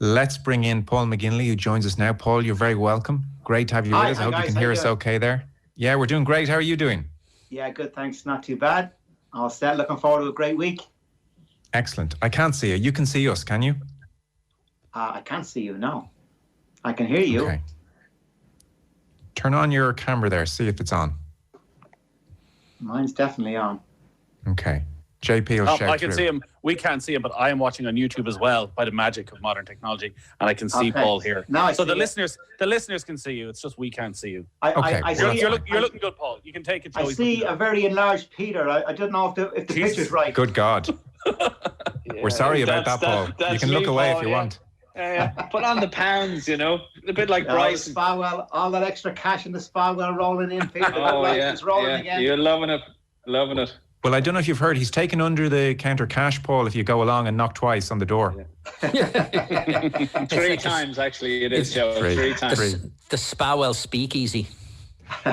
Let's bring in Paul McGinley, who joins us now. Paul, you're very welcome. Great to have you with us. I hope you can hear us okay there. Yeah, we're doing great. How are you doing? Yeah, good, thanks. Not too bad. All set. Looking forward to a great week. Excellent. I can't see you. You can see us, can you? I can't see you, no. I can hear you. Okay. Turn on your camera there. See if it's on. Mine's definitely on. Okay. JP will shout I can through. see him. We can't see him, but I am watching on YouTube as well by the magic of modern technology, and I can see Paul here. So the listeners can see you. It's just we can't see you. You're looking good, Paul. You can take it. I see a very enlarged Peter. I don't know if the picture's right. Good God. We're sorry about that, Paul. You can look away if you want. Put on the pounds, a bit like Bryson. Spawell, all that extra cash in the Spawell rolling in, Peter. It's rolling again. You're loving it. Well, I don't know if you've heard, he's taken under the counter cash, Paul, if you go along and knock twice on the door. Yeah. Three times, actually, it is, Joe. Three times. The Spawell speakeasy.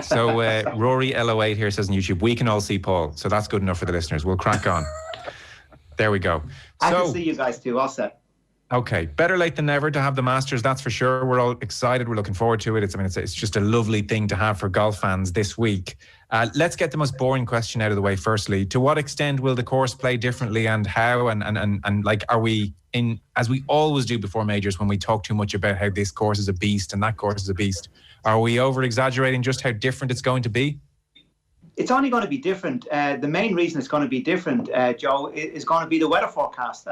So Rory L08 here says on YouTube, we can all see Paul. So that's good enough for the listeners. We'll crack on. There we go. I can see you guys too, all set. Okay, better late than never to have the Masters, that's for sure. We're all excited. We're looking forward to it. It's just a lovely thing to have for golf fans this week. Let's get the most boring question out of the way firstly. To what extent will the course play differently, and how? And like, are we in, as we always do before majors when we talk too much about how this course is a beast and that course is a beast, are we over-exaggerating just how different it's going to be? It's only going to be different. The main reason it's going to be different, Joe, is going to be the weather forecast.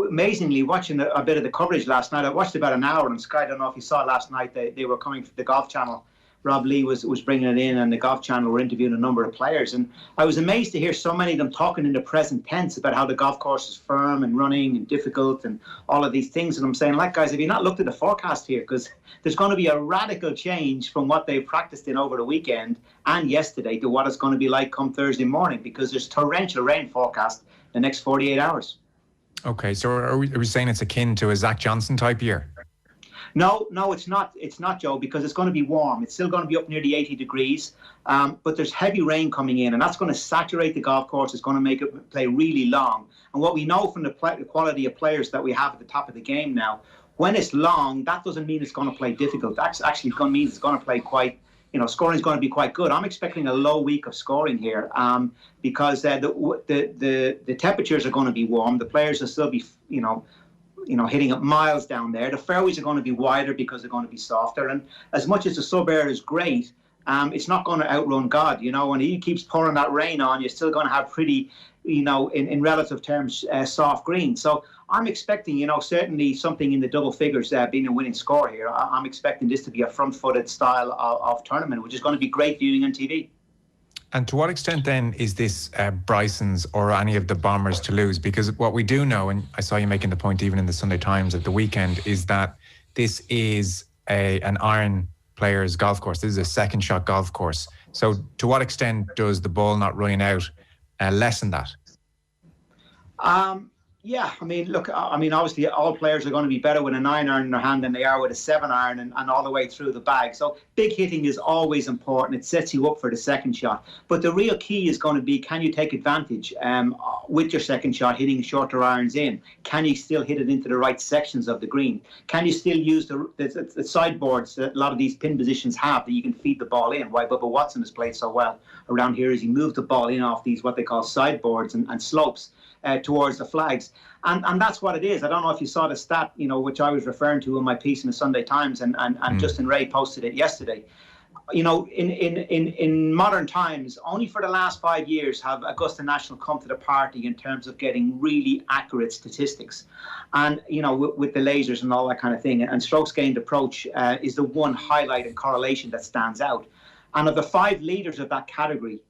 Amazingly, watching a bit of the coverage last night, I watched about an hour on Sky. I don't know if you saw last night, they were coming from the Golf Channel. Rob Lee was bringing it in, and the Golf Channel were interviewing a number of players. And I was amazed to hear so many of them talking in the present tense about how the golf course is firm and running and difficult and all of these things. And I'm saying, like, guys, have you not looked at the forecast here? Because there's going to be a radical change from what they practiced in over the weekend and yesterday to what it's going to be like come Thursday morning, because there's torrential rain forecast the next 48 hours. Okay, so are we saying it's akin to a Zach Johnson type year? No, it's not. It's not, Joe, because it's going to be warm. It's still going to be up near the 80 degrees, but there's heavy rain coming in, and that's going to saturate the golf course. It's going to make it play really long. And what we know from the quality of players that we have at the top of the game now, when it's long, that doesn't mean it's going to play difficult. That's actually going to mean it's going to play quite, scoring is going to be quite good. I'm expecting a low week of scoring here because the temperatures are going to be warm. The players will still be, hitting up miles down there. The fairways are going to be wider because they're going to be softer. And as much as the sub-air is great, it's not going to outrun God. When he keeps pouring that rain on, you're still going to have pretty, in relative terms, soft green. So I'm expecting, certainly something in the double figures being a winning score here. I'm expecting this to be a front-footed style of tournament, which is going to be great viewing on TV. And to what extent then is this Bryson's or any of the Bombers to lose? Because what we do know, and I saw you making the point even in the Sunday Times at the weekend, is that this is an iron player's golf course. This is a second shot golf course. So to what extent does the ball not running out lessen that? Yeah, obviously all players are going to be better with a 9-iron in their hand than they are with a 7-iron and all the way through the bag. So big hitting is always important. It sets you up for the second shot. But the real key is going to be, can you take advantage with your second shot, hitting shorter irons in? Can you still hit it into the right sections of the green? Can you still use the sideboards that a lot of these pin positions have that you can feed the ball in? Why Bubba Watson has played so well around here is he moved the ball in off these what they call sideboards and slopes towards the flags. And that's what it is. I don't know if you saw the stat, which I was referring to in my piece in the Sunday Times, and Justin Ray posted it yesterday. In modern times, only for the last 5 years have Augusta National come to the party in terms of getting really accurate statistics. And, with the lasers and all that kind of thing. And strokes gained approach is the one highlight and correlation that stands out. And of the 5 leaders of that category,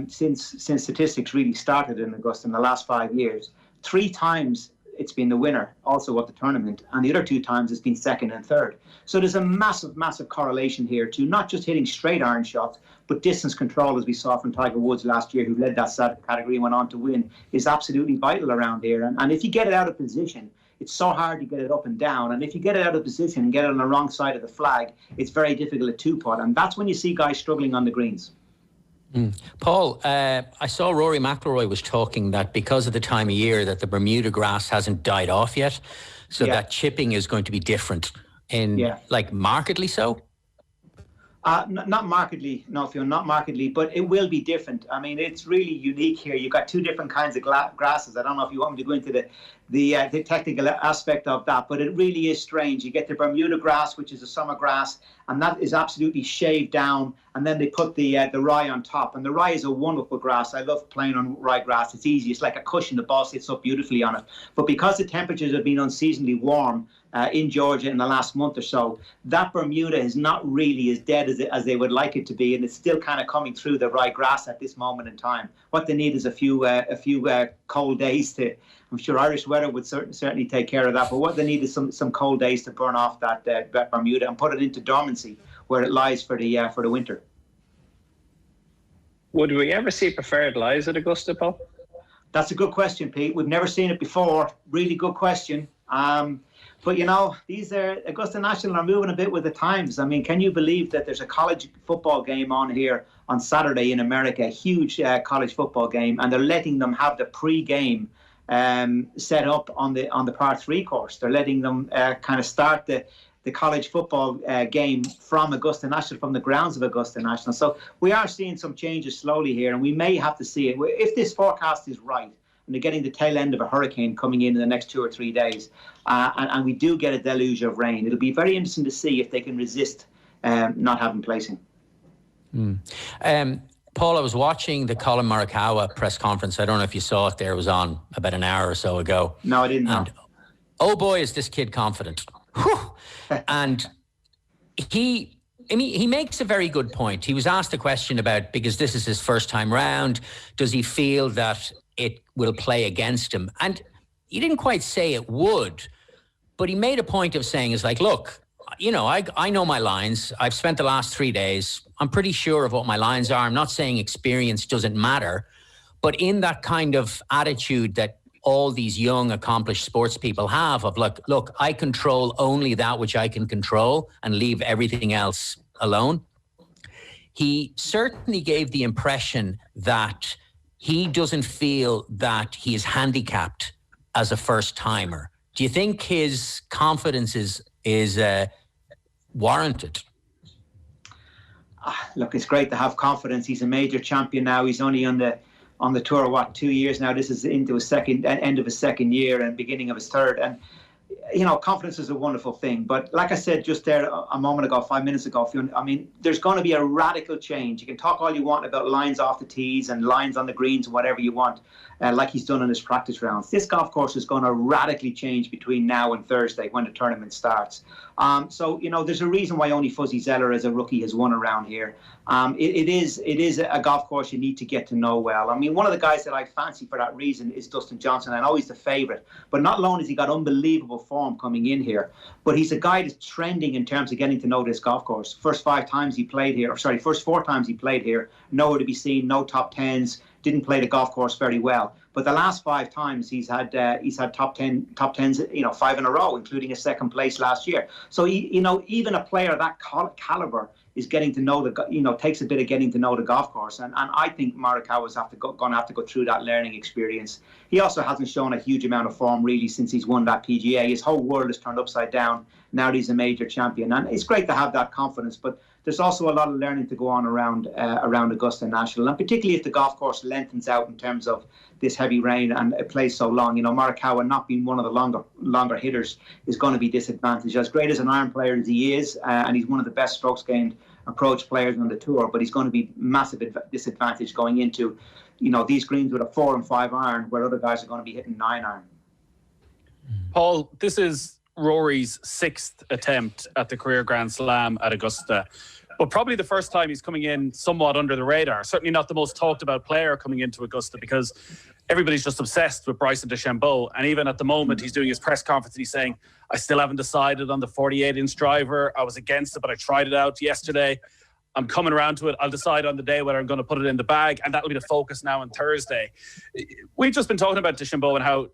since statistics really started in Augusta in the last 5 years, 3 times it's been the winner also of the tournament, and the other 2 times it's been second and third. So there's a massive correlation here to not just hitting straight iron shots, but distance control, as we saw from Tiger Woods last year, who led that category and went on to win, is absolutely vital around here. And if you get it out of position, it's so hard to get it up and down. And if you get it out of position and get it on the wrong side of the flag, it's very difficult to 2-putt. And that's when you see guys struggling on the greens. Paul, I saw Rory McIlroy was talking that because of the time of year that the Bermuda grass hasn't died off yet, So that chipping is going to be different like markedly so? Not markedly, no, Phil, not markedly, but it will be different. I mean, it's really unique here. You've got two different kinds of grasses. I don't know if you want me to go into the technical aspect of that, but it really is strange. You get the Bermuda grass, which is a summer grass, and that is absolutely shaved down, and then they put the rye on top. And the rye is a wonderful grass. I love playing on rye grass. It's easy. It's like a cushion. The ball sits up beautifully on it. But because the temperatures have been unseasonably warm in Georgia in the last month or so, that Bermuda is not really as dead as they would like it to be, and it's still kind of coming through the rye grass at this moment in time. What they need is a few cold days to. I'm sure Irish weather would certainly take care of that, but what they need is some cold days to burn off that Bermuda and put it into dormancy where it lies for the winter. Would we ever see preferred lies at Augusta, Paul? That's a good question, Pete. We've never seen it before. Really good question. But, you know, these Augusta National are moving a bit with the times. I mean, can you believe that there's a college football game on here on Saturday in America, a huge college football game, and they're letting them have the pre-game set up on the par 3 course. They're letting them kind of start the college football game from Augusta National, from the grounds of Augusta National. So we are seeing some changes slowly here, and we may have to see it. If this forecast is right, and they're getting the tail end of a hurricane coming in the next 2 or 3 days, and we do get a deluge of rain, it'll be very interesting to see if they can resist not having placing. Paul, I was watching the Colin Morikawa press conference. I don't know if you saw it there. It was on about an hour or so ago. No, I didn't know. And, oh boy, is this kid confident. Whew. And he makes a very good point. He was asked a question about, because this is his first time round, does he feel that it will play against him? And he didn't quite say it would, but he made a point of saying, is like, look, you know, I know my lines. I've spent the last 3 days. I'm pretty sure of what my lines are. I'm not saying experience doesn't matter, but in that kind of attitude that all these young, accomplished sports people have of like, look, I control only that which I can control and leave everything else alone. He certainly gave the impression that he doesn't feel that he is handicapped as a first timer. Do you think his confidence is warranted? Look, it's great to have confidence. He's a major champion now. He's only on the tour, 2 years now. This is into his end of his second year and beginning of his third. And, you know, confidence is a wonderful thing. But like I said just there a moment ago, 5 minutes ago, I mean, there's going to be a radical change. You can talk all you want about lines off the tees and lines on the greens and whatever you want, like he's done in his practice rounds. This golf course is going to radically change between now and Thursday when the tournament starts. So, you know, there's a reason why only Fuzzy Zeller as a rookie has won around here. It is a golf course you need to get to know well. I mean, one of the guys that I fancy for that reason is Dustin Johnson. I know he's the favourite, but not alone has he got unbelievable form coming in here, but he's a guy that's trending in terms of getting to know this golf course. First 4 times he played here, nowhere to be seen, no top tens, didn't play the golf course very well. But the last 5 times he's had top tens, you know, 5 in a row, including a second place last year. So you know, even a player of that caliber is getting to know takes a bit of getting to know the golf course, and I think Morikawa's going to have to go through that learning experience. He also hasn't shown a huge amount of form really since he's won that PGA. His whole world has turned upside down now that he's a major champion, and it's great to have that confidence, but there's also a lot of learning to go on around Augusta National, and particularly if the golf course lengthens out in terms of this heavy rain and it plays so long. You know, Morikawa not being one of the longer hitters is going to be disadvantaged. As great as an iron player as he is, and he's one of the best strokes gained approach players on the tour, but he's going to be massive disadvantage going into, you know, these greens with a 4 and 5 iron where other guys are going to be hitting 9 iron. Paul, this is Rory's 6th attempt at the career Grand Slam at Augusta, but probably the first time he's coming in somewhat under the radar. Certainly not the most talked about player coming into Augusta, because everybody's just obsessed with Bryson DeChambeau. And even at the moment, he's doing his press conference and he's saying, I still haven't decided on the 48-inch driver. I was against it, but I tried it out yesterday. I'm coming around to it. I'll decide on the day whether I'm going to put it in the bag, and that'll be the focus now on Thursday. We've just been talking about DeChambeau and how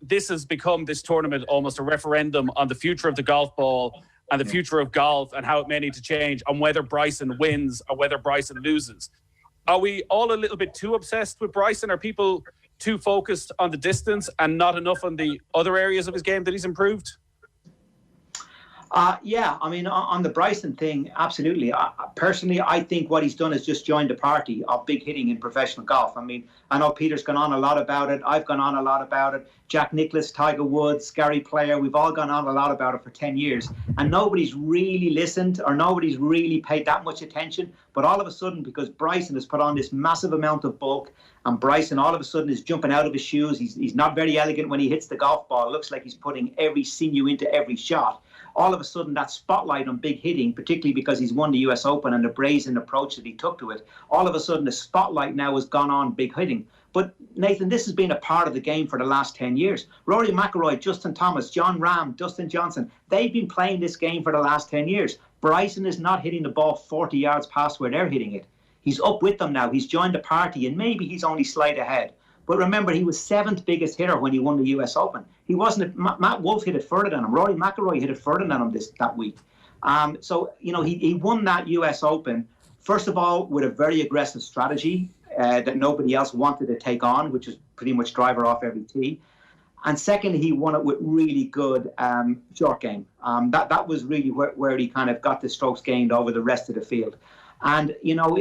this has become, this tournament, almost a referendum on the future of the golf ball and the future of golf, and how it may need to change on whether Bryson wins or whether Bryson loses. Are we all a little bit too obsessed with Bryson? Are people too focused on the distance and not enough on the other areas of his game that he's improved? Yeah, I mean, on the Bryson thing, absolutely. Personally, I think what he's done is just joined the party of big hitting in professional golf. I mean, I know Peter's gone on a lot about it. I've gone on a lot about it. Jack Nicklaus, Tiger Woods, Gary Player, we've all gone on a lot about it for 10 years. And nobody's really listened or nobody's really paid that much attention. But all of a sudden, because Bryson has put on this massive amount of bulk, and Bryson all of a sudden is jumping out of his shoes. He's not very elegant when he hits the golf ball. It looks like he's putting every sinew into every shot. All of a sudden, that spotlight on big hitting, particularly because he's won the US Open and the brazen approach that he took to it, all of a sudden the spotlight now has gone on big hitting. But Nathan, this has been a part of the game for the last 10 years. Rory McIlroy, Justin Thomas, John Rahm, Dustin Johnson, they've been playing this game for the last 10 years. Bryson is not hitting the ball 40 yards past where they're hitting it. He's up with them now. He's joined the party, and maybe he's only slight ahead. But remember, he was 7th biggest hitter when he won the US Open. He wasn't. Matt Wolff hit it further than him. Rory McIlroy hit it further than him that week. So, you know, he won that US Open, first of all, with a very aggressive strategy that nobody else wanted to take on, which was pretty much driver off every tee. And second, he won it with really good short game. That was really where he kind of got the strokes gained over the rest of the field. And, you know,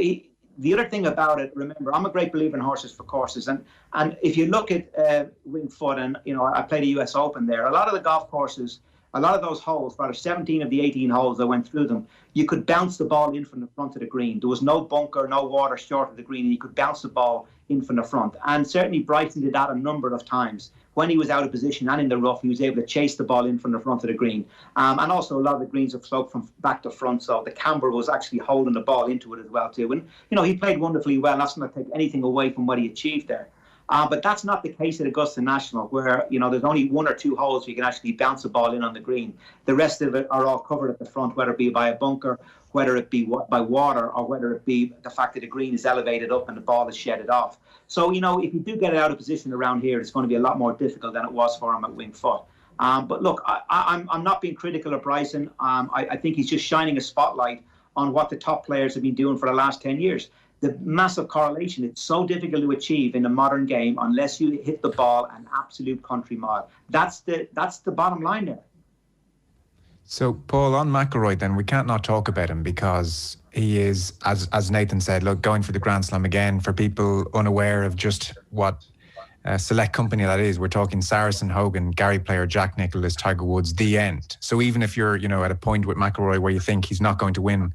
the other thing about it, remember, I'm a great believer in horses for courses. And if you look at Winged Foot, and, you know, I played a US Open there, a lot of the golf courses, a lot of those holes, rather 17 of the 18 holes that went through them, you could bounce the ball in from the front of the green. There was no bunker, no water short of the green, and you could bounce the ball in from the front. And certainly Bryson did that a number of times. When he was out of position and in the rough, he was able to chase the ball in from the front of the green. And also a lot of the greens have sloped from back to front, so the camber was actually holding the ball into it as well too. And, you know, he played wonderfully well. That's not to take anything away from what he achieved there. But that's not the case at Augusta National, where, you know, there's only 1 or 2 holes where you can actually bounce the ball in on the green. The rest of it are all covered at the front, whether it be by a bunker, whether it be by water, or whether it be the fact that the green is elevated up and the ball is shedded off. So, you know, if you do get it out of position around here, it's going to be a lot more difficult than it was for him at Winged Foot. But look, I'm not being critical of Bryson. I think he's just shining a spotlight on what the top players have been doing for the last 10 years. The massive correlation, it's so difficult to achieve in the modern game unless you hit the ball an absolute country mile. That's the bottom line there. So, Paul, on McIlroy then, we can't not talk about him because he is, as Nathan said, look, going for the Grand Slam again. For people unaware of just what select company that is, we're talking Saracen, Hogan, Gary Player, Jack Nicklaus, Tiger Woods, the end. So even if you're, you know, at a point with McIlroy where you think he's not going to win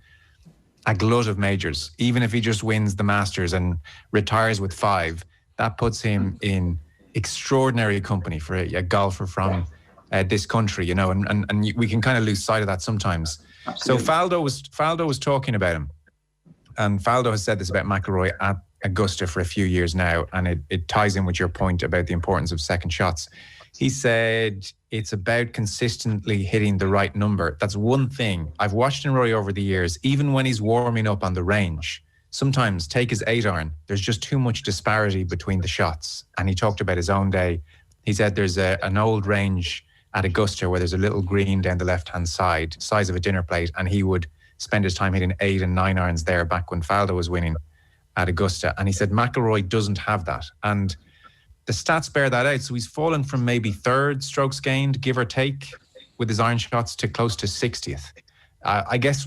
a glut of majors, even if he just wins the Masters and retires with 5, that puts him in extraordinary company for a golfer from this country, you know, and we can kind of lose sight of that sometimes. Absolutely. So Faldo was talking about him, and Faldo has said this about McIlroy at Augusta for a few years now, and it ties in with your point about the importance of second shots. He said it's about consistently hitting the right number. That's one thing. I've watched Rory over the years, even when he's warming up on the range, sometimes take his 8-iron. There's just too much disparity between the shots. And he talked about his own day. He said there's an old range at Augusta where there's a little green down the left-hand side, size of a dinner plate, and he would spend his time hitting 8 and 9 irons there back when Faldo was winning at Augusta. And he said McIlroy doesn't have that. And the stats bear that out. So he's fallen from maybe 3rd strokes gained, give or take, with his iron shots to close to 60th. I guess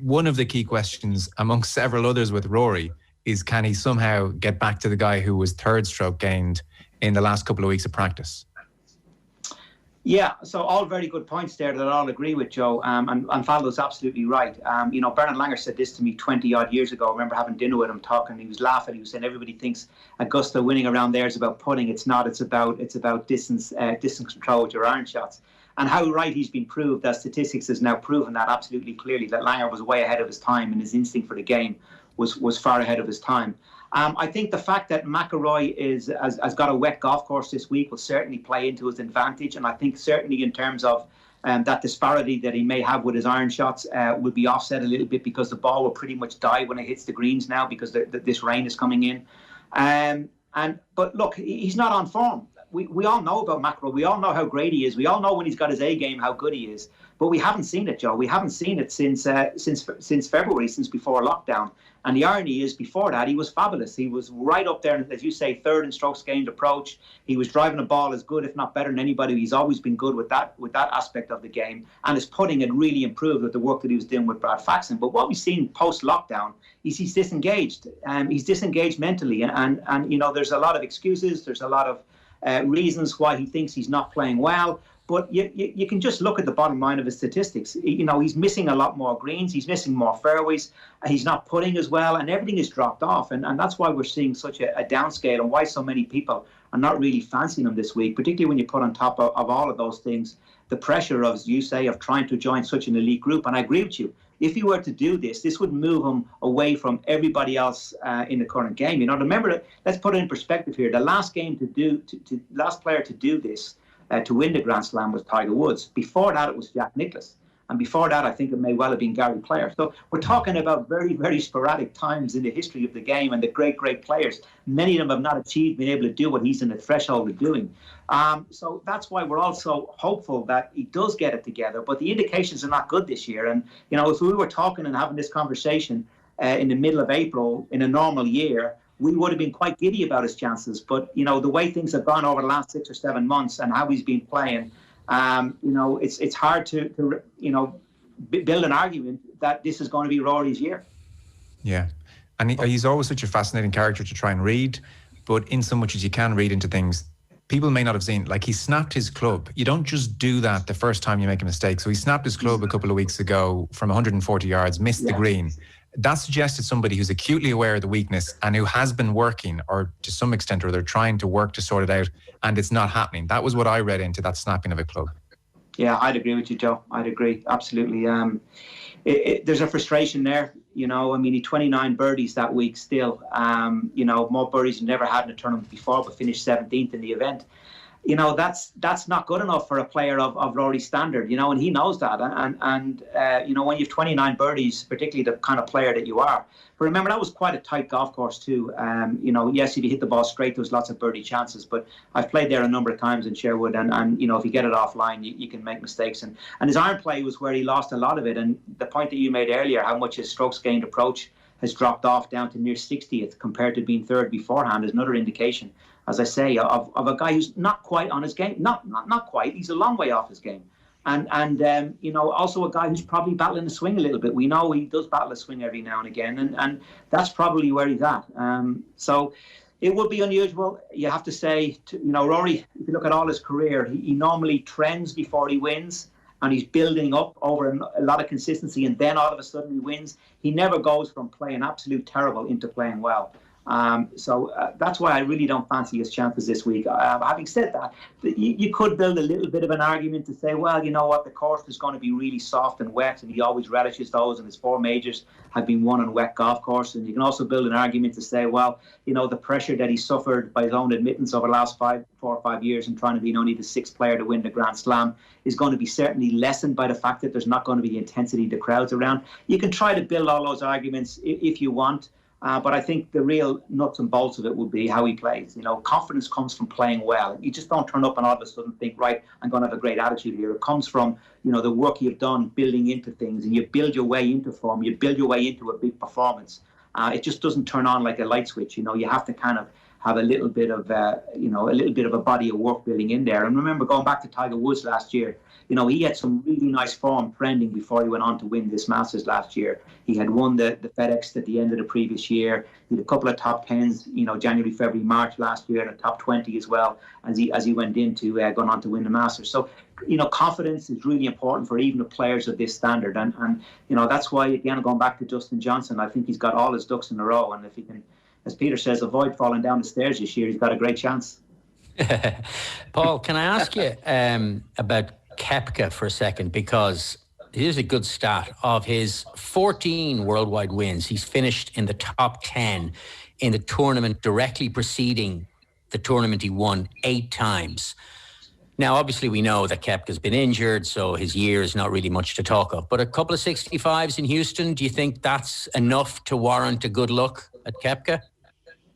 one of the key questions, amongst several others with Rory, is can he somehow get back to the guy who was 3rd stroke gained in the last couple of weeks of practice? Yeah, so all very good points there that I'll agree with, Joe. And Faldo's absolutely right. You know, Bernard Langer said this to me 20 odd years ago. I remember having dinner with him talking. He was laughing. He was saying everybody thinks Augusta winning around there is about putting. It's not. It's about distance control with your iron shots. And how right he's been proved. That statistics has now proven that absolutely clearly, that Langer was way ahead of his time and his instinct for the game was far ahead of his time. I think the fact that McIlroy has got a wet golf course this week will certainly play into his advantage. And I think certainly in terms of that disparity that he may have with his iron shots will be offset a little bit because the ball will pretty much die when it hits the greens now because this rain is coming in. But look, he's not on form. we all know about McIlroy. We all know how great he is. We all know when he's got his A game how good he is. But we haven't seen it, Joe. We haven't seen it since February, since before lockdown. And the irony is, before that, he was fabulous. He was right up there, as you say, third in strokes gained approach. He was driving the ball as good, if not better than anybody. He's always been good with that aspect of the game. And his putting had really improved with the work that he was doing with Brad Faxon. But what we've seen post-lockdown is he's disengaged. He's disengaged mentally. And there's a lot of excuses. There's a lot of reasons why he thinks he's not playing well. But you can just look at the bottom line of his statistics. He's missing a lot more greens. He's missing more fairways. He's not putting as well. And everything is dropped off. And that's why we're seeing such a downscale and why so many people are not really fancying him this week, particularly when you put on top of all of those things the pressure of, as you say, of trying to join such an elite group. And I agree with you. If he were to do this would move him away from everybody else in the current game. Remember, let's put it in perspective here. The last player to do this, to win the Grand Slam, was Tiger Woods. Before that, it was Jack Nicklaus. And before that, I think it may well have been Gary Player. So we're talking about very, very sporadic times in the history of the game, and the great, great players. Many of them have not achieved being able to do what he's in the threshold of doing. So that's why we're also hopeful that he does get it together. But the indications are not good this year. And, if we were talking and having this conversation in the middle of April in a normal year, we would have been quite giddy about his chances. But, the way things have gone over the last 6 or 7 months and how he's been playing, it's hard to build an argument that this is going to be Rory's year. Yeah. And he's always such a fascinating character to try and read, but in so much as you can read into things, people may not have seen, like he snapped his club. You don't just do that the first time you make a mistake. So he snapped his club a couple of weeks ago from 140 yards, missed the green. That suggested somebody who's acutely aware of the weakness and who has been working, or to some extent or other, trying to work to sort it out, and it's not happening. That was what I read into that snapping of a club. Yeah, I'd agree with you, Joe. I'd agree. Absolutely. There's a frustration there. He 29 birdies that week still. More birdies he never had in a tournament before, but finished 17th in the event. That's not good enough for a player of Rory's standard, and he knows that. And when you have 29 birdies, particularly the kind of player that you are. But remember, that was quite a tight golf course too. Yes, if you hit the ball straight, there was lots of birdie chances. But I've played there a number of times in Sherwood, and if you get it offline, you can make mistakes. And his iron play was where he lost a lot of it. And the point that you made earlier, how much his strokes gained approach has dropped off down to near 60th compared to being third beforehand is another indication, as I say, of a guy who's not quite on his game. Not quite. He's a long way off his game. And also a guy who's probably battling the swing a little bit. We know he does battle a swing every now and again, and that's probably where he's at. So it would be unusual. You have to say, Rory, if you look at all his career, he normally trends before he wins, and he's building up over a lot of consistency, and then all of a sudden he wins. He never goes from playing absolute terrible into playing well. So that's why I really don't fancy his chances this week. Having said that, you could build a little bit of an argument to say, well, you know what, the course is going to be really soft and wet, and he always relishes those, and his 4 majors have been won on wet golf course. And you can also build an argument to say, well, the pressure that he suffered by his own admittance over the last 4 or 5 years and trying to be only the 6th player to win the Grand Slam is going to be certainly lessened by the fact that there's not going to be the intensity of the crowds around. You can try to build all those arguments if you want. But I think the real nuts and bolts of it will be how he plays. Confidence comes from playing well. You just don't turn up and all of a sudden think, right, I'm going to have a great attitude here. It comes from, the work you've done building into things, and you build your way into form. You build your way into a big performance. It just doesn't turn on like a light switch. You have to kind of have a little bit of, a little bit of a body of work building in there. And remember, going back to Tiger Woods last year, he had some really nice form trending before he went on to win this Masters last year. He had won the FedEx at the end of the previous year. He had a couple of top 10s, January, February, March last year, and a top 20 as well as he went into going on to win the Masters. So, confidence is really important for even the players of this standard. And that's why, again, going back to Dustin Johnson, I think he's got all his ducks in a row. And if he can, as Peter says, avoid falling down the stairs this year, he's got a great chance. Paul, can I ask you about Koepka for a second, because here's a good stat. Of his 14 worldwide wins, he's finished in the top 10 in the tournament directly preceding the tournament he won 8 times. Now, obviously, we know that Koepka's been injured, so his year is not really much to talk of. But a couple of 65s in Houston, do you think that's enough to warrant a good look at Koepka?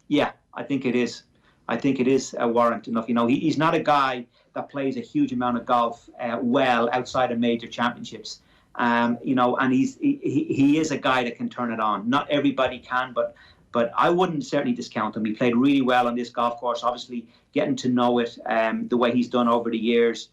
Yeah, I think it is. I think it is a warrant enough. He's not a guy that plays a huge amount of golf well outside of major championships. And he is a guy that can turn it on. Not everybody can, but I wouldn't certainly discount him. He played really well on this golf course, obviously getting to know it the way he's done over the years.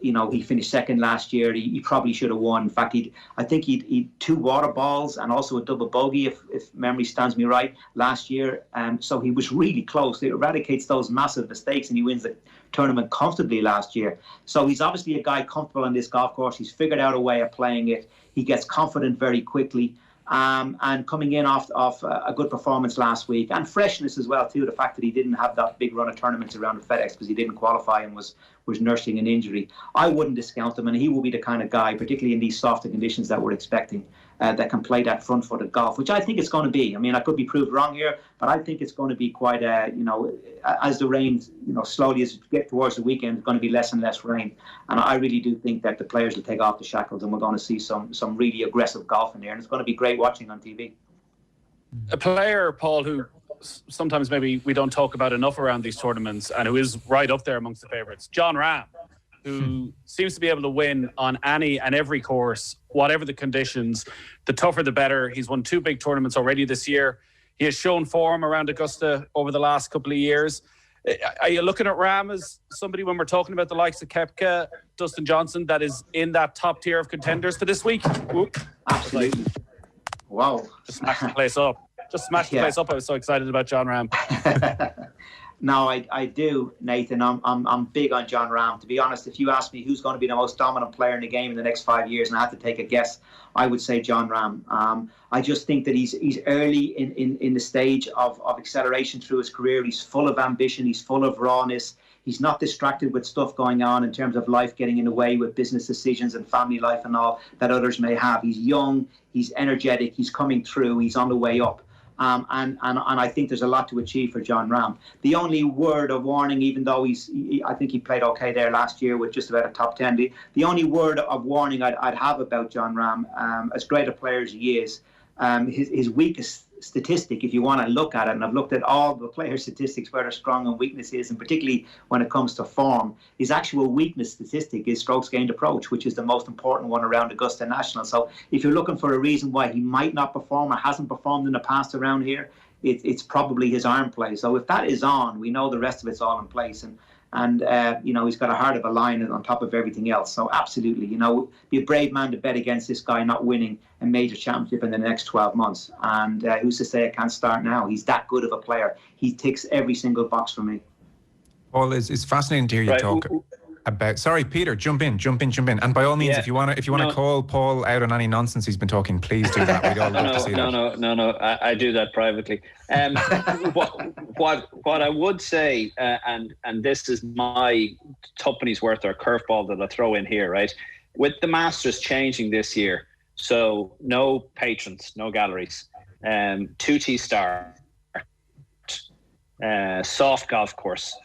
He finished second last year. He probably should have won. In fact, I think he'd 2 water balls and also a double bogey, if memory stands me right, last year. So he was really close. It eradicates those massive mistakes, and he wins the tournament comfortably last year. So he's obviously a guy comfortable on this golf course. He's figured out a way of playing it. He gets confident very quickly. And coming in off a good performance last week, and freshness as well too. The fact that he didn't have that big run of tournaments around the FedEx because he didn't qualify and was nursing an injury, I wouldn't discount him, and he will be the kind of guy, particularly in these softer conditions that we're expecting, that can play that front-footed golf, which I think it's going to be. I mean, I could be proved wrong here, but I think it's going to be quite as the rain, slowly as we get towards the weekend, it's going to be less and less rain, and I really do think that the players will take off the shackles, and we're going to see some really aggressive golf in there, and it's going to be great watching on TV. A player, Paul, who sometimes maybe we don't talk about enough around these tournaments, and who is right up there amongst the favourites, Jon Rahm, who seems to be able to win on any and every course, whatever the conditions. The tougher the better. He's won 2 big tournaments already this year. He has shown form around Augusta over the last couple of years. Are you looking at Rahm as somebody, when we're talking about the likes of Koepka, Dustin Johnson, that is in that top tier of contenders for this week? Absolutely. Wow. Just smashed the place up. The place up. I was so excited about Jon Rahm. No, I do, Nathan. I'm big on Jon Rahm. To be honest, if you ask me who's going to be the most dominant player in the game in the next 5 years, and I have to take a guess, I would say Jon Rahm. I just think that he's early in the stage of acceleration through his career. He's full of ambition. He's full of rawness. He's not distracted with stuff going on in terms of life getting in the way with business decisions and family life and all that others may have. He's young. He's energetic. He's coming through. He's on the way up. And I think there's a lot to achieve for Jon Rahm. The only word of warning, even though I think he played okay there last year with just about a top 10. The only word of warning I'd have about Jon Rahm, as great a player as he is, his weakest statistic, if you want to look at it, and I've looked at all the player statistics where their strong and weakness is, and particularly when it comes to form, his actual weakness statistic is strokes gained approach, which is the most important one around Augusta National. So if you're looking for a reason why he might not perform or hasn't performed in the past around here, it's probably his iron play. So if that is on, we know the rest of it's all in place. And he's got a heart of a lion on top of everything else. So absolutely, be a brave man to bet against this guy not winning a major championship in the next 12 months. And who's to say it can't start now? He's that good of a player. He ticks every single box for me. Paul, it's fascinating to hear you talk about. Sorry, Peter, jump in. And by all means, if you want to call Paul out on any nonsense he's been talking, please do that. We'd all love to see that. No. I do that privately. What I would say, and this is my tuppenny's worth or curveball that I throw in here, right? With the Masters changing this year, so no patrons, no galleries, 2T start, soft golf course.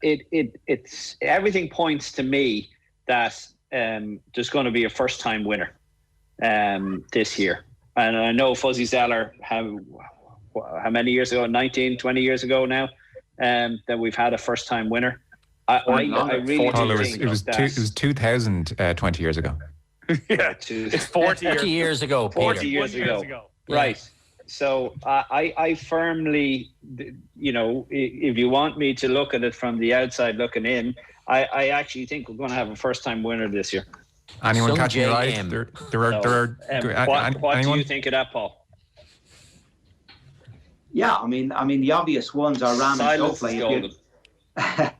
It's everything points to me that there's going to be a first-time winner this year. And I know Fuzzy Zeller, how many years ago, 19, 20 years ago now, that we've had a first-time winner. I really do think it was 2000 20 years ago. Yeah, it's 40 years ago. 40 years ago. Right. So I firmly, if you want me to look at it from the outside looking in, I actually think we're going to have a first-time winner this year. Anyone catching your eye? What do you think of that, Paul? Yeah, I mean, the obvious ones are Rahm and Schauffele.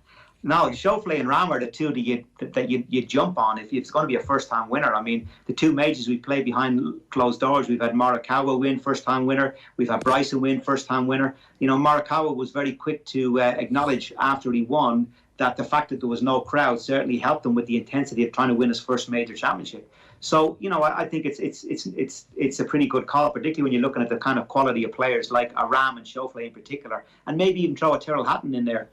No, Schauffele and Rahm are the two that you jump on if it's going to be a first-time winner. I mean, the 2 majors we played behind closed doors, we've had Morikawa win first-time winner. We've had Bryson win first-time winner. Morikawa was very quick to acknowledge after he won that the fact that there was no crowd certainly helped him with the intensity of trying to win his first major championship. So, I think it's a pretty good call, particularly when you're looking at the kind of quality of players like Rahm and Schauffele in particular, and maybe even throw a Tyrrell Hatton in there.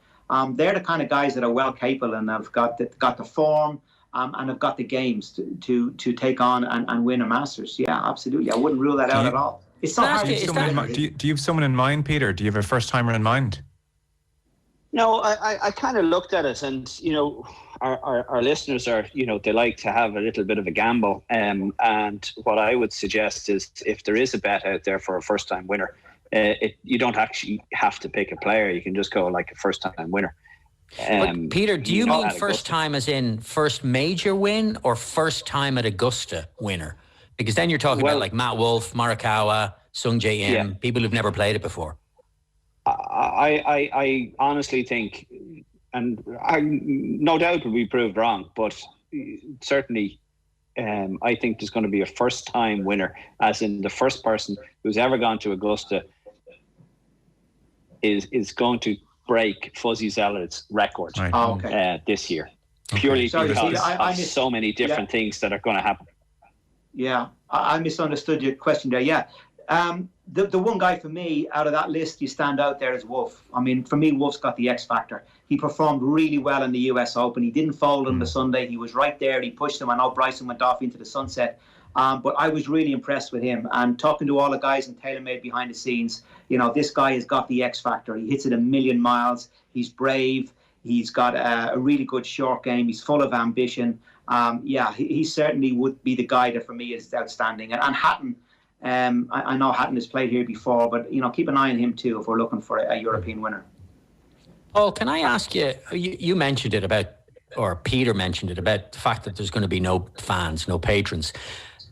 They're the kind of guys that are well capable and have got the form and have got the games to take on and win a Masters. Yeah, absolutely. I wouldn't rule that out at all. It's not hard. Do you have someone in mind, Peter? Do you have a first timer in mind? No, I kind of looked at it, and our listeners are, they like to have a little bit of a gamble. And what I would suggest is, if there is a bet out there for a first time winner, you don't actually have to pick a player. You can just go like a first time winner. But Peter, do you mean first time as in first major win, or first time at Augusta winner? Because then you're talking about like Matt Wolff, Morikawa, Sung Jae Im, people who've never played it before. I honestly think, and I no doubt will be proved wrong, but certainly I think there's going to be a first time winner, as in the first person who's ever gone to Augusta is going to break Fuzzy Zeller's record this year, purely because of so many different things that are going to happen. Yeah, I misunderstood your question there. Yeah. The one guy for me out of that list you stand out there is Wolff. I mean, for me, Wolff's got the X factor. He performed really well in the US Open. He didn't fold on the Sunday. He was right there. He pushed him. I know Bryson went off into the sunset. But I was really impressed with him. And talking to all the guys in TaylorMade behind the scenes, this guy has got the X factor. He hits it a million miles. He's brave. He's got a really good short game. He's full of ambition. He certainly would be the guy that for me is outstanding. And Hatton, I know Hatton has played here before, but keep an eye on him too if we're looking for a European winner. Paul, can I ask you? You mentioned it about, or Peter mentioned it about the fact that there's going to be no fans, no patrons.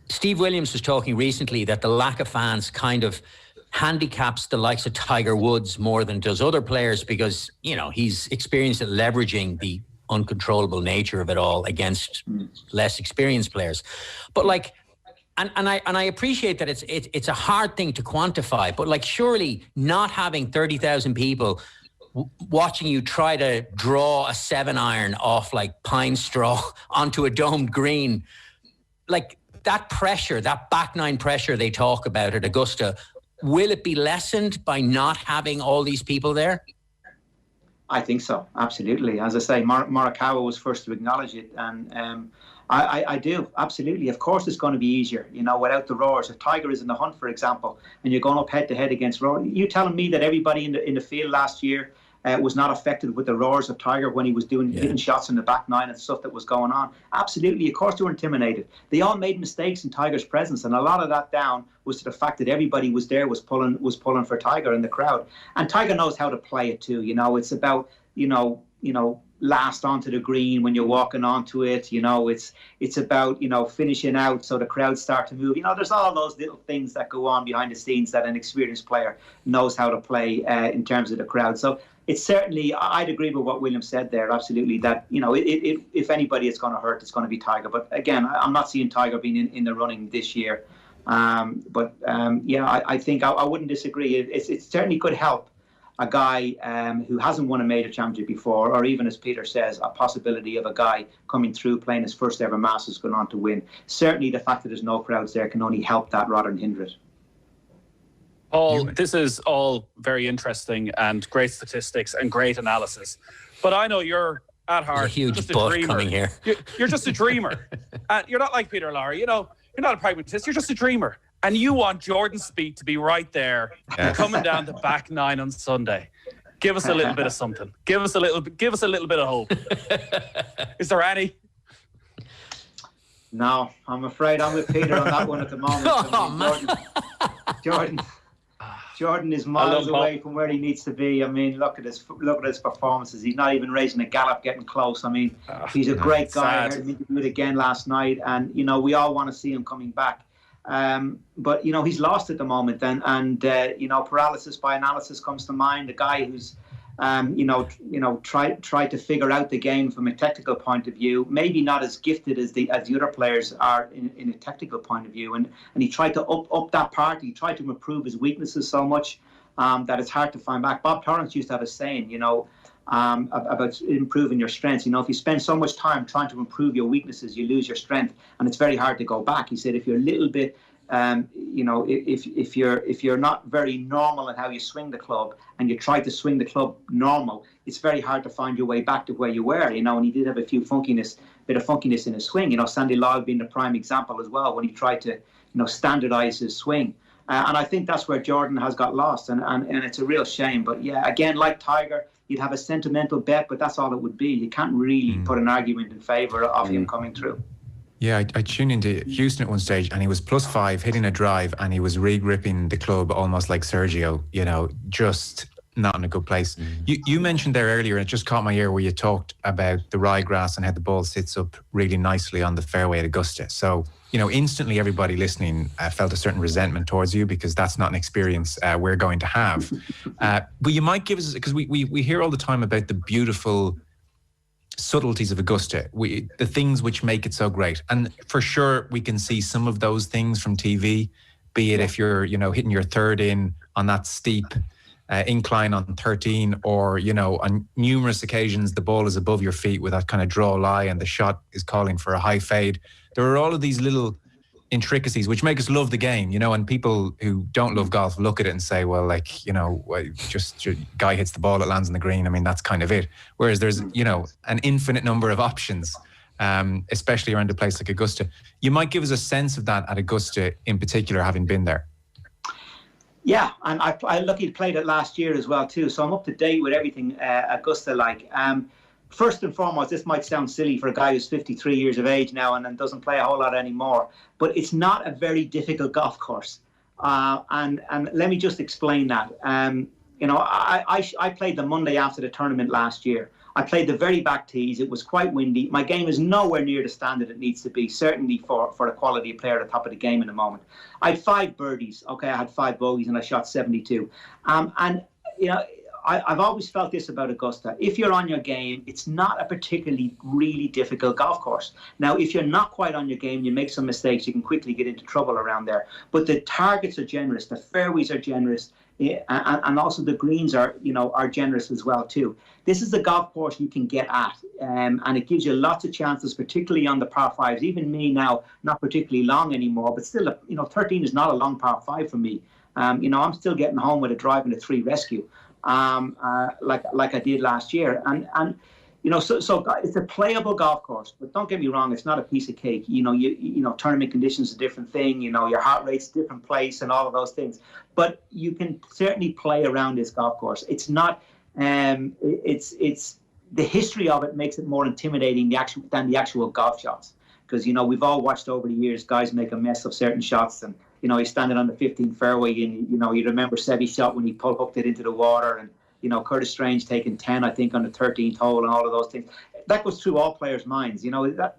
Steve Williams was talking recently that the lack of fans kind of handicaps the likes of Tiger Woods more than does other players, because he's experienced at leveraging the uncontrollable nature of it all against less experienced players. But And I appreciate that it's a hard thing to quantify, but surely not having 30,000 people watching you try to draw a 7-iron off pine straw onto a domed green, that pressure, that back nine pressure they talk about at Augusta, will it be lessened by not having all these people there? I think so, absolutely. As I say, Morikawa was first to acknowledge it, and I do, absolutely. Of course it's going to be easier, without the roars. If Tiger is in the hunt, for example, and you're going up head-to-head against Rory, you telling me that everybody in the field last year was not affected with the roars of Tiger when he was hitting shots in the back nine and stuff that was going on? Absolutely, of course they were intimidated. They all made mistakes in Tiger's presence, and a lot of that down was to the fact that everybody was there, was pulling for Tiger in the crowd. And Tiger knows how to play it too. It's about, last onto the green when you're walking onto it. It's about, finishing out so the crowds start to move. There's all those little things that go on behind the scenes that an experienced player knows how to play in terms of the crowd. So it's certainly, I'd agree with what William said there, absolutely, that, if anybody is going to hurt, it's going to be Tiger. But again, I'm not seeing Tiger being in the running this year. I think I wouldn't disagree. It certainly could help a guy who hasn't won a major championship before, or even, as Peter says, a possibility of a guy coming through playing his first ever Masters going on to win. Certainly the fact that there's no crowds there can only help that rather than hinder it. Paul, this is all very interesting and great statistics and great analysis. But I know you're at heart a huge just a butt dreamer. Coming here. You're just a dreamer. You're not like Peter Lowry. You're not a pragmatist. You're just a dreamer. And you want Jordan Spieth to be right there, coming down the back nine on Sunday. Give us a little bit of something. Give us a little bit of hope. Is there any? No, I'm afraid I'm with Peter on that one at the moment. Jordan is miles away from where he needs to be. I mean, look at his performances. He's not even raising a gallop, getting close. I mean, he's a great guy. I heard him interview it again last night, and we all want to see him coming back. But he's lost at the moment, and paralysis by analysis comes to mind. A guy who's tried to figure out the game from a technical point of view, maybe not as gifted as the other players are in a technical point of view, and he tried to up that part. He tried to improve his weaknesses so much that it's hard to find back. Bob Torrance used to have a saying, about improving your strengths. If you spend so much time trying to improve your weaknesses, you lose your strength, and it's very hard to go back. He said if you're a little bit if you're not very normal in how you swing the club, and you try to swing the club normal, it's very hard to find your way back to where you were. And he did have a bit of funkiness in his swing. Sandy Lyle being the prime example as well, when he tried to standardize his swing. And I think that's where Jordan has got lost, and it's a real shame. But yeah, again, like Tiger, you'd have a sentimental bet, but that's all it would be. You can't really put an argument in favour of him coming through. Yeah, I tuned into Houston at one stage, and he was +5 hitting a drive, and he was re-gripping the club almost like Sergio, just not in a good place. You mentioned there earlier, and it just caught my ear, where you talked about the ryegrass and how the ball sits up really nicely on the fairway at Augusta. So, instantly everybody listening felt a certain resentment towards you, because that's not an experience we're going to have. But you might give us, because we hear all the time about the beautiful subtleties of Augusta, the things which make it so great. And for sure, we can see some of those things from TV, be it if you're, hitting your third in on that steep incline on 13, or, on numerous occasions, the ball is above your feet with that kind of draw lie and the shot is calling for a high fade. There are all of these little intricacies which make us love the game, and people who don't love golf look at it and say, well, just guy hits the ball, it lands on the green. I mean, that's kind of it. Whereas there's, an infinite number of options, especially around a place like Augusta. You might give us a sense of that at Augusta in particular, having been there. Yeah, and I luckily played it last year as well too, so I'm up to date with everything Augusta like. First and foremost, this might sound silly for a guy who's 53 years of age now and doesn't play a whole lot anymore, but it's not a very difficult golf course. And let me just explain that. I played the Monday after the tournament last year. I played the very back tees. It was quite windy. My game is nowhere near the standard it needs to be, certainly for the quality of player at the top of the game in the moment. I had 5 birdies. Okay, I had 5 bogeys and I shot 72. I've always felt this about Augusta. If you're on your game, it's not a particularly really difficult golf course. Now, if you're not quite on your game, you make some mistakes, you can quickly get into trouble around there. But the targets are generous, the fairways are generous, and also the greens are generous as well too. This is a golf course you can get at, and it gives you lots of chances, particularly on the par 5s. Even me now, not particularly long anymore, but still, 13 is not a long par 5 for me. I'm still getting home with a drive and a 3 rescue. Like I did last year, and so it's a playable golf course. But don't get me wrong, it's not a piece of cake. Tournament conditions is a different thing. Your heart rate's a different place, and all of those things. But you can certainly play around this golf course. It's not. It's the history of it makes it more intimidating than the actual golf shots, because we've all watched over the years guys make a mess of certain shots, and he's standing on the 15th fairway, and you remember Seve's shot when he hooked it into the water, and Curtis Strange taking 10, I think, on the 13th hole, and all of those things. That goes through all players' minds.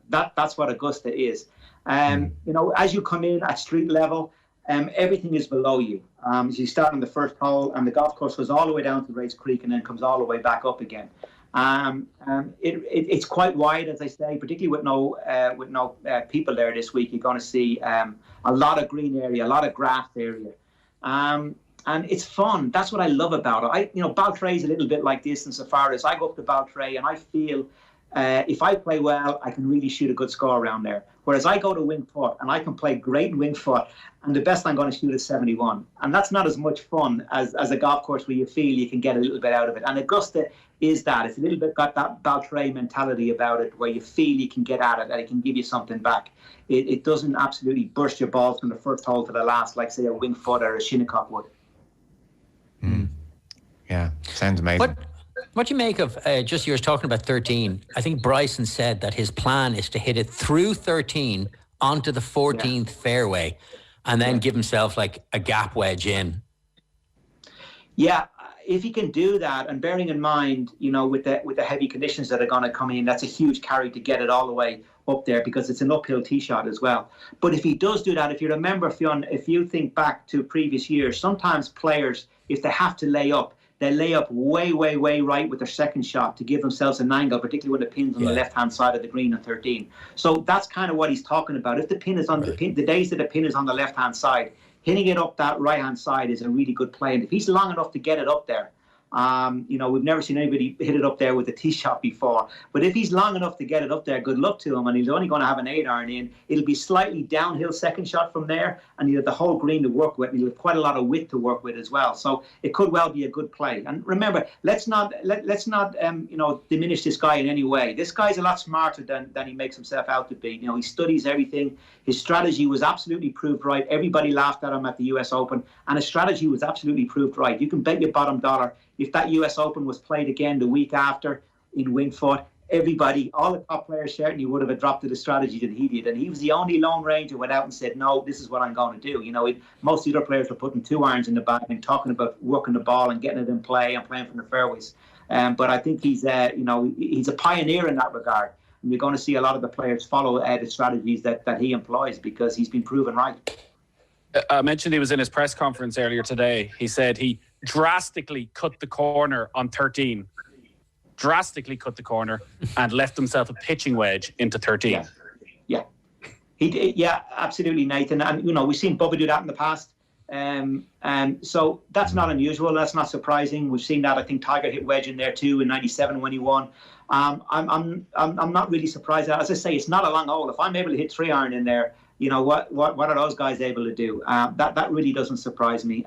That's what Augusta is. As you come in at street level, everything is below you. So you start on the first hole, and the golf course goes all the way down to Race Creek, and then comes all the way back up again. It's quite wide, as I say, particularly with no people there this week. You're going to see a lot of green area, a lot of grass area, and it's fun. That's what I love about it. Baltray is a little bit like this insofar as I go up to Baltray and I feel if I play well, I can really shoot a good score around there. Whereas I go to Winged Foot and I can play great in Winged Foot, and the best I'm going to shoot is 71. And that's not as much fun as a golf course where you feel you can get a little bit out of it. And Augusta is that. It's a little bit got that Baltray mentality about it, where you feel you can get at it and it can give you something back. It doesn't absolutely burst your balls from the first hole to the last, like, say, a Winged Foot or a Shinnecock would. Yeah, sounds amazing. What do you make of, just you were talking about 13, I think Bryson said that his plan is to hit it through 13 onto the 14th fairway and then give himself like a gap wedge in. Yeah, if he can do that, and bearing in mind, with the heavy conditions that are going to come in, that's a huge carry to get it all the way up there, because it's an uphill tee shot as well. But if he does do that, if you remember, Fionn, if you think back to previous years, sometimes players, if they have to lay up, they lay up way, way, way right with their second shot to give themselves an angle, particularly when the pin's on the left-hand side of the green on 13. So that's kind of what he's talking about. If the pin is on the days that the pin is on the left-hand side, hitting it up that right-hand side is a really good play. And if he's long enough to get it up there, We've never seen anybody hit it up there with a tee shot before. But if he's long enough to get it up there, good luck to him. And he's only going to have an 8-iron in. It'll be slightly downhill second shot from there, and he'll have the whole green to work with. And he'll have quite a lot of width to work with as well. So it could well be a good play. And remember, let's not diminish this guy in any way. This guy's a lot smarter than he makes himself out to be. He studies everything. His strategy was absolutely proved right. Everybody laughed at him at the US Open, and his strategy was absolutely proved right. You can bet your bottom dollar if that US Open was played again the week after in Wingfoot, everybody, all the top players certainly would have adopted the strategy that he did. And he was the only Lone Ranger who went out and said, no, this is what I'm going to do. Most of the other players were putting 2 irons in the bag and talking about working the ball and getting it in play and playing from the fairways. But I think he's a pioneer in that regard. And you're going to see a lot of the players follow the strategies that he employs because he's been proven right. I mentioned he was in his press conference earlier today. He said he drastically cut the corner on 13. Drastically cut the corner and left himself a pitching wedge into 13. Yeah. He did, yeah, absolutely, Nathan. And, we've seen Bubba do that in the past. So that's not unusual. That's not surprising. We've seen that. I think Tiger hit wedge in there too in '97 when he won. I'm not really surprised. As I say, it's not a long hole. If I'm able to hit 3-iron in there, what are those guys able to do? That really doesn't surprise me.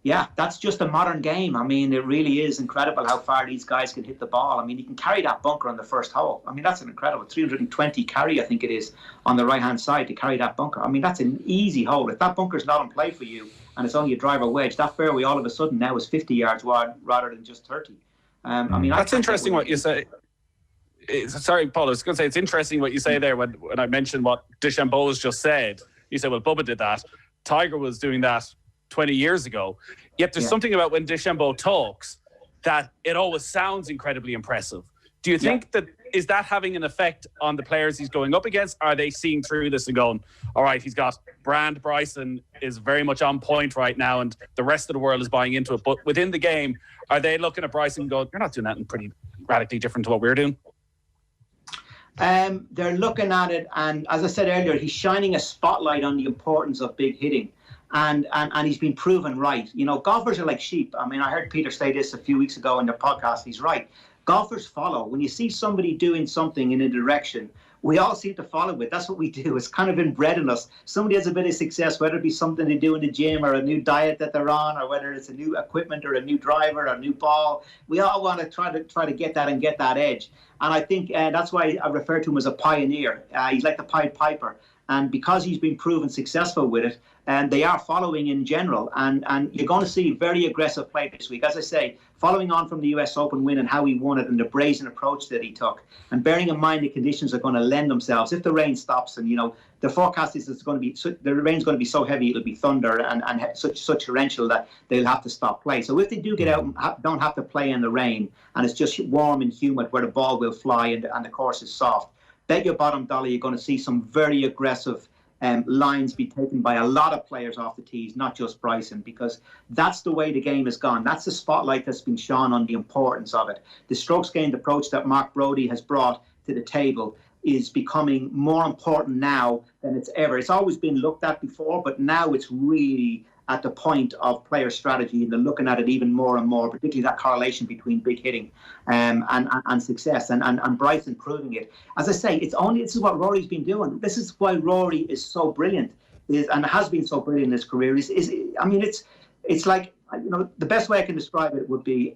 Yeah, that's just a modern game. I mean, it really is incredible how far these guys can hit the ball. I mean, you can carry that bunker on the first hole. I mean, that's an incredible 320 carry, I think it is, on the right-hand side to carry that bunker. I mean, that's an easy hole. If that bunker's not in play for you and it's only a driver wedge, that fairway all of a sudden now is 50 yards wide rather than just 30. That's interesting what you say. Sorry, Paul, I was going to say, it's interesting what you say there when I mentioned what DeChambeau's just said. You said, well, Bubba did that. Tiger was doing that 20 years ago. Yet there's something about when DeChambeau talks that it always sounds incredibly impressive. Do you think is that having an effect on the players he's going up against? Are they seeing through this and going, all right, he's got Bryson is very much on point right now and the rest of the world is buying into it. But within the game, are they looking at Bryson and going, you're not doing that pretty radically different to what we're doing? They're looking at it, and as I said earlier, he's shining a spotlight on the importance of big hitting. And he's been proven right. Golfers are like sheep. I mean, I heard Peter say this a few weeks ago in the podcast. He's right. Golfers follow. When you see somebody doing something in a direction, we all seem to follow it. That's what we do. It's kind of inbred in us. Somebody has a bit of success, whether it be something they do in the gym or a new diet that they're on, or whether it's a new equipment or a new driver or a new ball. We all want to try to get that and get that edge. And I think that's why I refer to him as a pioneer. He's like the Pied Piper. And because he's been proven successful with it, and they are following in general, and you're going to see very aggressive play this week. As I say, following on from the US Open win and how he won it and the brazen approach that he took, and bearing in mind the conditions are going to lend themselves. If the rain stops, and the forecast is it's going to be the rain's going to be so heavy it'll be thunder and such torrential that they'll have to stop play. So if they do get out and don't have to play in the rain, and it's just warm and humid where the ball will fly and the course is soft, bet your bottom dollar you're going to see some very aggressive lines be taken by a lot of players off the tees, not just Bryson, because that's the way the game has gone. That's the spotlight that's been shone on the importance of it. The strokes gained approach that Mark Brody has brought to the table is becoming more important now than it's ever. It's always been looked at before, but now it's really at the point of player strategy, and they're looking at it even more and more, particularly that correlation between big hitting and success, and Bryson proving it. As I say, this is what Rory's been doing. This is why Rory is so brilliant, and has been so brilliant in his career. It's like, the best way I can describe it would be,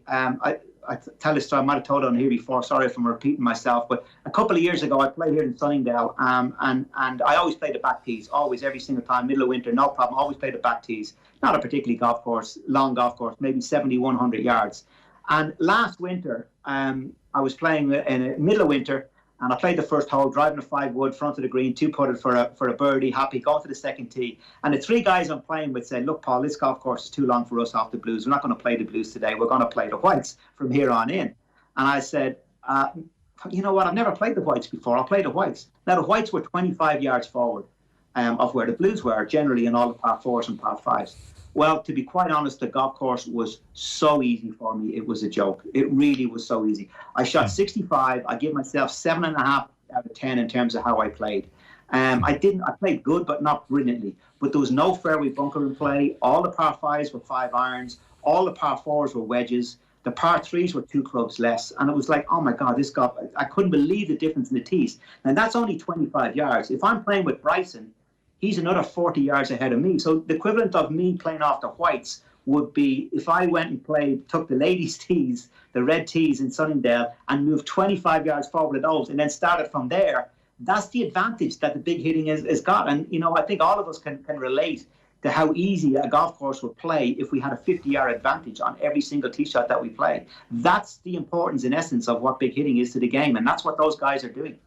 I tell this story, I might have told it on here before, sorry if I'm repeating myself, but a couple of years ago I played here in Sunningdale, and I always played the back tees, always, every single time, middle of winter, no problem, always played the back tees. Not a particularly long golf course, maybe 70, 100 yards. And last winter, I was playing in the middle of winter, and I played the first hole, driving a 5-wood, front of the green, 2-putted for a birdie, happy, going to the second tee. And the 3 guys I'm playing with said, look, Paul, this golf course is too long for us off the blues. We're not going to play the blues today. We're going to play the whites from here on in. And I said, you know what? I've never played the whites before. I'll play the whites. Now, the whites were 25 yards forward of where the blues were, generally in all the par 4s and par 5s. Well, to be quite honest, the golf course was so easy for me. It was a joke. It really was so easy. I shot 65. I give myself 7.5 out of 10 in terms of how I played. I played good, but not brilliantly. But there was no fairway bunker in play. All the par 5s were 5 irons. All the par fours were wedges. The par threes were 2 clubs less. And it was like, oh my God, this golf, I couldn't believe the difference in the tees. And that's only 25 yards. If I'm playing with Bryson, he's another 40 yards ahead of me. So the equivalent of me playing off the whites would be if I went and took the ladies' tees, the red tees in Sunningdale, and moved 25 yards forward of those and then started from there. That's the advantage that the big hitting has got. And, I think all of us can relate to how easy a golf course would play if we had a 50-yard advantage on every single tee shot that we play. That's the importance, in essence, of what big hitting is to the game. And that's what those guys are doing.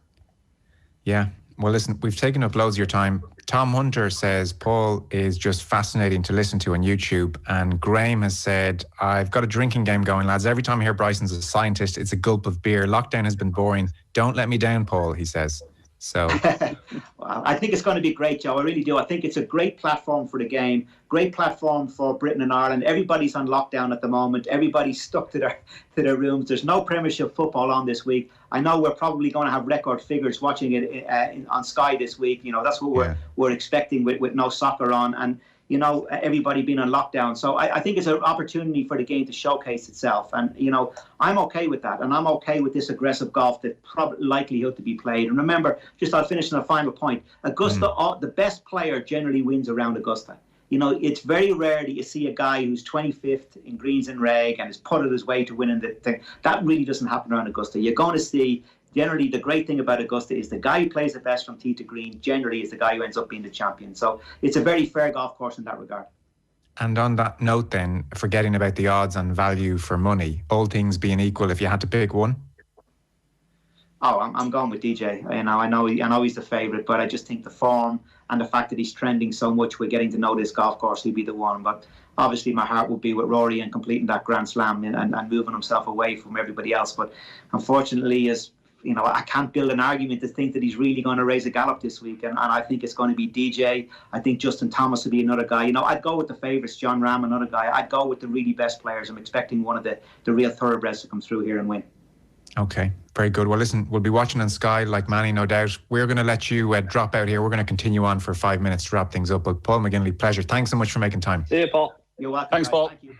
Yeah. Well, listen, we've taken up loads of your time. Tom Hunter says Paul is just fascinating to listen to on YouTube. And Graham has said, I've got a drinking game going, lads. Every time I hear Bryson's a scientist, it's a gulp of beer. Lockdown has been boring. Don't let me down, Paul, he says. So well, I think it's going to be great, Joe. I really do. I think it's a great platform for the game, great platform for Britain and Ireland. Everybody's on lockdown at the moment. Everybody's stuck to their rooms. There's no Premiership football on this week. I know we're probably going to have record figures watching it on Sky this week. That's what we're expecting with no soccer on. And everybody being on lockdown. So I think it's an opportunity for the game to showcase itself. And, I'm okay with that. And I'm okay with this aggressive golf that's probably likelihood to be played. And remember, I'll finish on a final point. Augusta, the best player generally wins around Augusta. It's very rare that you see a guy who's 25th in greens and reg and has putted his way to winning the thing. That really doesn't happen around Augusta. You're going to see, generally, the great thing about Augusta is the guy who plays the best from tee to green generally is the guy who ends up being the champion. So it's a very fair golf course in that regard. And on that note then, forgetting about the odds and value for money, all things being equal, if you had to pick one? Oh, I'm going with DJ. I know he's the favourite, but I just think the form and the fact that he's trending so much, we're getting to know this golf course, he'd be the one. But obviously my heart would be with Rory and completing that Grand Slam and moving himself away from everybody else. But unfortunately, I can't build an argument to think that he's really going to raise a gallop this week. And I think it's going to be DJ. I think Justin Thomas will be another guy. I'd go with the favourites, John Rahm, another guy. I'd go with the really best players. I'm expecting one of the real thoroughbreds to come through here and win. Okay, very good. Well, listen, we'll be watching on Sky like Manny, no doubt. We're going to let you drop out here. We're going to continue on for 5 minutes to wrap things up. But Paul McGinley, pleasure. Thanks so much for making time. See you, Paul. You're welcome. Thanks, Paul. Thank you.